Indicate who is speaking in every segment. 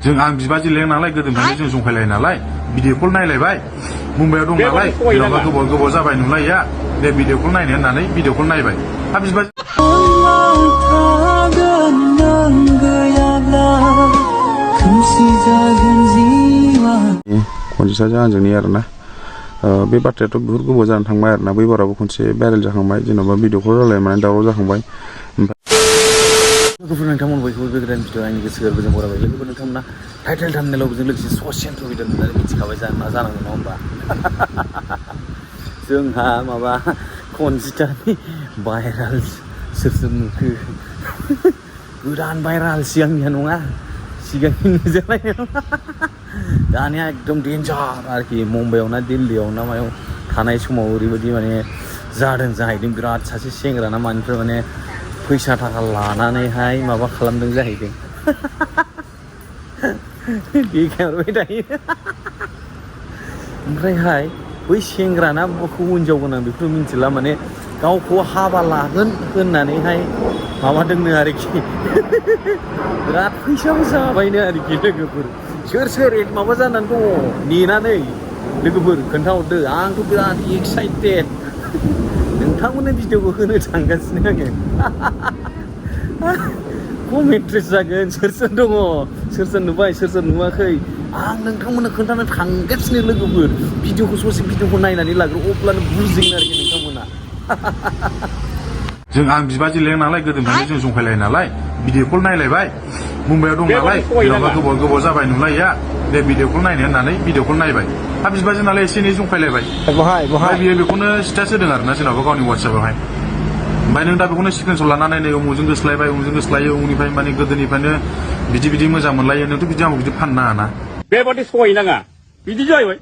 Speaker 1: जों आं बिबाजै लें नालाय गोदोनिफ्रायनो जों जंखायलायो नालाय भिडिअ कल नायलायबाय मुम्बाइआव दं नालाय जेन'बा गोबाव जाबाय नुलायया बे भिडिअ कल नायनो होननानै भिडिअ कल नायबाय हा बिबाजै खनजिसाजों आंजोंनि आरोना बे बाथ्रायाथ' बहुत गोबाव जानानै थांबाय आरोना बै बारावबो खनसे भाइरेल जाखांबाय जेन'बा भिडिअ कल रायलायनानै दावराव जाखांबाय लोगोफोर नोंथांमोन बयखौबो बे गोदान भिडिअ आंनि गोसो गोरबोजों बरायबाय लोगोफोर नोंथांमोना टाइटेल थाम्बनेलाव बेजों लोगोसे ससियेल लुबैदों होननानै मिथिखाबाय जानांगौ नङा होमबा जोंहा माबा खनजिथानि भाइराल सोर नुखो गोदान भाइराल सिगांनिया नङा सिगांनि नुजानाय नङा दानिया एकदम डेन्जार आरोखि मुम्बाइआव ना दिल्लीयाव ना मायाव थानाय समाव ओरैबायदि माने जादों जाहैदों बिराद सासे सेंग्राना मानिफ्राय माने फैसा थाखा लानानैहाय माबा खालामदों जाहैदों देखायहरबाय थायो ओमफ्रायहाय बै सेंग्राना हिनजाव गोनां बेखौ मिथिला माने गावखौ हाबा लागोन होननानैहाय माबादोंनो आरोखि बिराद फैसाबो जाबायनो आरोखि लोगोफोर सोर माबा जानानै दङ नेनानै लोगोफोर खोन्थाहरदो आंथ' बिराद एक्साइटेड नोंथांमोननि भिडिअखौ होनो थांगासिनो आङो खम इन्ट्रेस्ट जागोन सोर दङ सोर नुबाय सोर नुवाखै आं नोंथांमोननो खोन्थानो थांगासिनो लोगोफोर भिडिअखौ ससे भिडिअखौ नायनानै लाग्रो अब्लानो बुजिगोन आरोखि नोंथांमोना जों आं बिबाजै लें नालाय गोदोनिफ्रायनो जों जंखायलायो नालाय भिडिअ कल नायलायबाय मुम्बाइआव दं नालाय जेन'बा गोबाव जाबाय नुलायया बे भिडिअ कल नायनो होननानै भिडिअ कल नायबाय हा बिबाजै नालाय एसे एनै जंखायलायबाय बहाय बियो बेखौनो स्टेटास होदों आरोना जेन'बा गावनि वाट्सएपआवहाय ओमफ्राय नों दा बेखौनो स्क्रिनशट लानानै नै उमुजों गोसलायबाय उमुजों गोसलायो उमुनिफ्राय माने गोदोनिफ्रायनो बिदि मोजां मोनलायो नोंथ' बिदि आंखौ बिदि फाननो नाङा ना
Speaker 2: बेबादि सहैनाङा बिदि जाहैबाय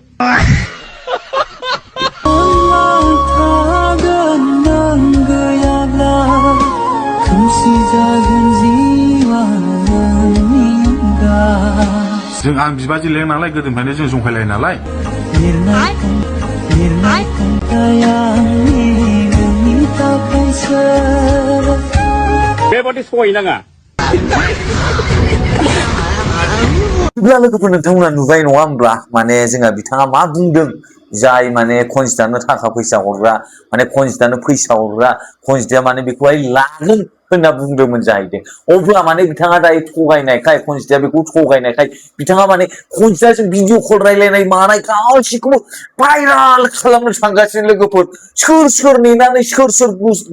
Speaker 1: जों आं बिबाजै लें नालाय गोदोनिफ्रायनो जों जंखायलायो नालाय
Speaker 2: बेबादि सहैनाङा
Speaker 3: लोगोफोर नोंथांमोना नुबाय नङा होमब्ला माने जोंहा बिथाङा मा बुंदों जाय माने खनजितानो थाखा फैसा हरग्रा माने खनजितानो फैसा हरग्रा खनजिताया माने बेखौहाय लागोन होनना बुंदोंमोन जाहैदों अब्ला माने बिथाङा दायो थगायनायखाय खनजिताया बेखौ थगायनायखाय बिथाङा माने खनजिताजों भिडिअ कल रायलायनाय मानाय गासिखौबो भाइराल खालामनो थांगासिनो लोगोफोर सोर नेनानै सोर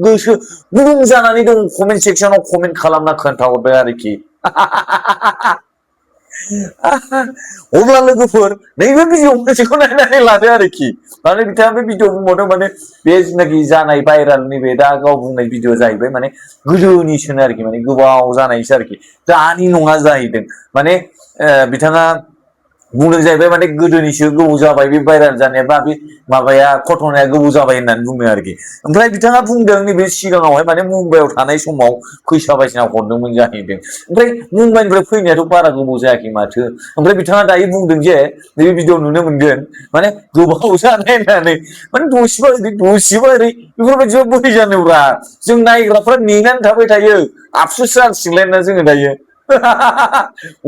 Speaker 3: गोसो गुदुं जानानै दं कमेन्ट सेक्सनाव कमेन्ट खालामना खोन्थाहरबाय आरोखि अब्ला लोगोफोर नैबे भिडिअ मोनसेखौ नायनानै लादो आरोखि माने बिथाङा बे भिडिअ बुंबावदों माने बे जिनाखि जानाय भाइराल नैबे दा गाव बुंनाय भिडिअ जाहैबाय माने गोदोनिसोनो आरोखि माने गोबाव जानायसो आरोखि दानि नङा जाहैदों माने बिथाङा बुंदों जाहैबाय माने गोदोनिसो गोबाव जाबाय बे भाइराल जानाया बा बे माबाया घटनाया गोबाव जाबाय होननानै बुंदों आरोखि ओमफ्राय बिथाङा बुंदों नैबे सिगाङावहाय माने मुम्बाइआव थानाय समाव फैसा बायसिना हरदोंमोन जाहैदों ओमफ्राय मुम्बाइनिफ्राय फैनायाथ' बारा गोबाव जायाखै माथो ओमफ्राय बिथाङा दायो बुंदों जे नैबे भिडिअ नुनो मोनगोन माने गोबाव जानाय होननानै माने दसेबा ओरै बेफोरबायदिबा बोरै जानोब्रा जों नायग्राफ्रा नेनानै थाबाय थायो आफसुस जानसिगोनलाय ना जोङो दायो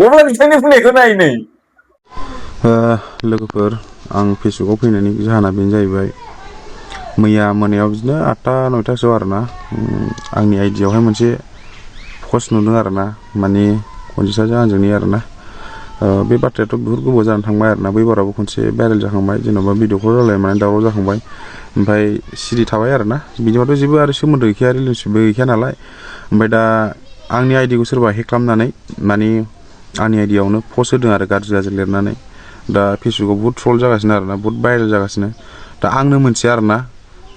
Speaker 3: अब्ला बिथांनि बुंनायखौ नाय नै
Speaker 1: लोगोफोर आं फेसबुकआव फैनायनि जाहोना बेनो जाहैबाय मैया मोनायाव बिदिनो 8टा 9टासोआव आरोना आंनि आइडियावहाय मोनसे पस्ट नुदों आरोना माने खनजिसाजों आंजोंनि आरोना बे बाथ्रायाथ' बहुत गोबाव जानानै थांबाय आरोना बै बारावबो खनसे भाइरेल जाखांबाय जेन'बा भिडिअ कल रायलायनानै दावराव जाखांबाय ओमफ्राय सिरि थाबाय आरोना बिदिबाथ' जेबो आरो सोमोन्दो गैखाया रिलेसनशिपबो गैखाया नालाय ओमफ्राय दा आंनि आइडिखौ सोरबा हेक खालामनानै माने आंनि आइडियावनो पस्ट होदों आरो गाज्रि लिरनानै दा फेसबुकआव बहुत ट्रल जागासिनो आरोना बहुत भाइरेल जागासिनो दा आंनो मोनथिया आरोना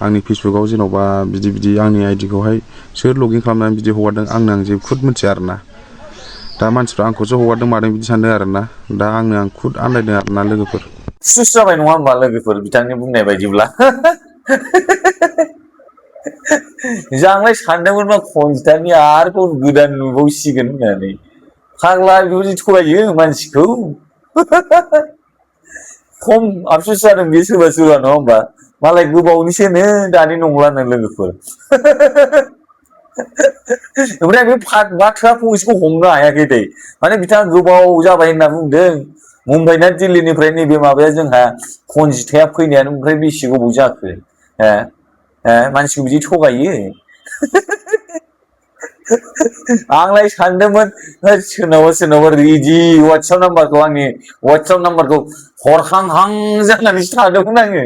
Speaker 1: आंनि फेसबुकआव जेन'बा बिदि आंनि आइडिखौहाय सोर लगइन खालामनानै बिदि हगारदों आं जेबो खुद मिथिया आरोना दा मानसिफ्रा आंखौसो हगारदों मादों बिदि सानदों आरोना दा आं खुद आन्दायदों आरोना लोगोफोर
Speaker 3: सुस जाबाय नङा होमबा लोगोफोर बिथांनि बुंनाय बायदिब्ला जांलाय सानदोंमोन मा खनजितानि आरोबाव गोदान नुबावसिगोन होननानै फाग्ला बेबायदि थगायो मानसिखौ खम आफसुस जादों बे सोरबा नङा होमबा मालाय गोबावनिसोनो दानि नंलानो लोगोफोर ओमफ्राय बे बाथ्रा फंसेखौ हमनो हायाखै दै माने बिथाङा गोबाव जाबाय होनना बुंदों मुम्बाइ ना दिल्लीनिफ्राय नैबे माबाया जोंहा खनजिथाया फैनायानो ओमफ्राय बेसे गोबाव जाखो मानसिखौ बिदि थगायो आंलाय सानदोंमोन सोरनावबा रेडि वाट्सएप नाम्बारखौ आंनि वाट्सएप नाम्बारखौ हरहांहां जानानैसो थादोंमोन आङो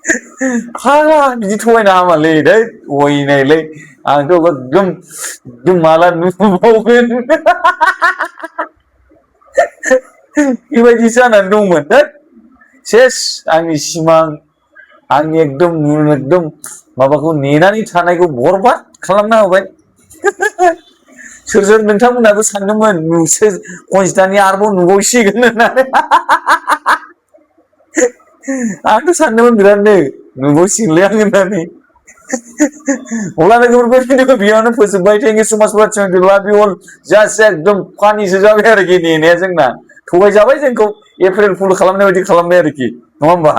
Speaker 3: फाग्ला बिदि थगायनो हामालै दै अयनायलै आंथ' एकदम माला नुबावगोन बेबायदि जानानै दंमोन दै सेस आंनि सिमां आंनि एकदम माबाखौ नेनानै थानायखौ बरबाद खालामना होबाय सोर नोंथांमोनाबो सानदोंमोन नोंसोर खनजिथानि आरोबाव नुबावसिगोन होननानै आंथ' सानदोंमन बिरादनो नुबावसिगोनलै आं होननानै अब्ला लोगोफोर बे भिडिअखौ बेयावनो फोजोबबाय थेंक इउ सो माच फर वाचिं लाभ इउ अल जास्ट एकदम फानिसो जाबाय आरोखि नेनाया जोंना थगायजाबाय जोंखौ एप्रिल फुल खालामनाय बायदि खालामबाय आरोखि नङा होमबा